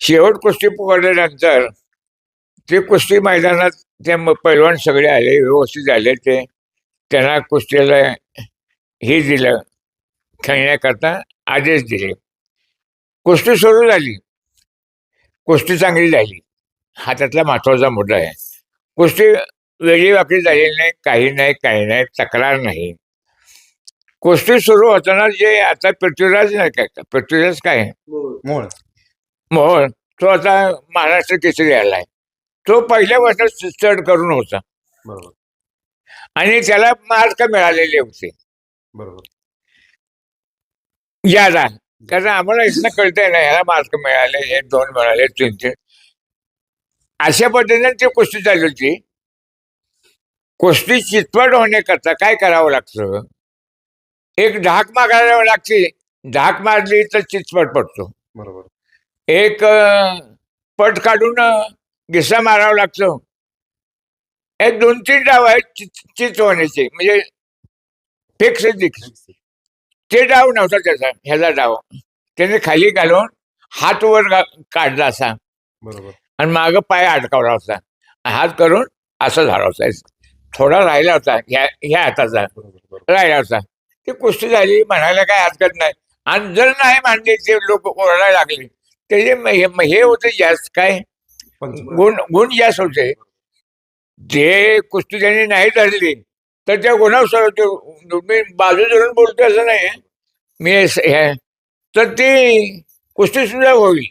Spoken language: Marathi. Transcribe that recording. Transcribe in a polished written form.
शेवट कुस्ती पकडल्यानंतर ते कुस्ती मैदानात ते पैलवान सगळे आले, व्यवस्थित आले. ते त्यांना कुस्तीला हे दिलं, खेळण्याकरता आदेश दिले. कुस्ती सुरू झाली. कुस्ती चांगली झाली. हा त्यातला महत्वाचा मुद्दा आहे. कुस्ती वेगळी वाकडी झालेली नाही, काही नाही, काही नाही, तक्रार नाही. कुस्ती सुरू होताना जे आता पृथ्वीराज नाही काय, पृथ्वीराज काय मोळ मोहोळ, तो आता महाराष्ट्र केसरी आलाय. तो पहिल्या वर्षात चढ करून होता बरोबर आणि त्याला मार्क मिळालेले होते बरोबर याला. कारण आम्हाला इथनं कळतंय ना, ह्याला मार्क मिळाले, हे 2 मिळाले, 3. अशा पद्धतीने ती कुस्ती चालली होती. कुस्ती चितपट होण्याकरता काय करावं लागतं? एक ढाक मारायला लागते. ढाक मारली तर चितपट पडतो. बरोबर एक पट काढून घिसा मारावा लागतो. हे 2-3 डाव आहेत चित होण्याचे, म्हणजे फिक्स ते डाव नव्हता त्याचा, ह्याचा डाव. त्याने खाली घालून हात वर काढला असा बरोबर आणि मागं पाय अडकावला होता. हात करून असं झाला होता. थोडा राहिला होता ह्या हाताचा, बरोबर राहिला होता. ती कुस्ती झाली, म्हणायला काय हरकत नाही. आणि जर नाही मानले, ते लोक ओरडायला लागले. त्याचे हे होते जास्त काय, गुण जास्त होते. जे कुस्ती त्यांनी नाही धरली तर त्या गुन्हा मी बाजू धरून बोलतो असं नाही. मी तर ती कुस्ती सुद्धा होईल.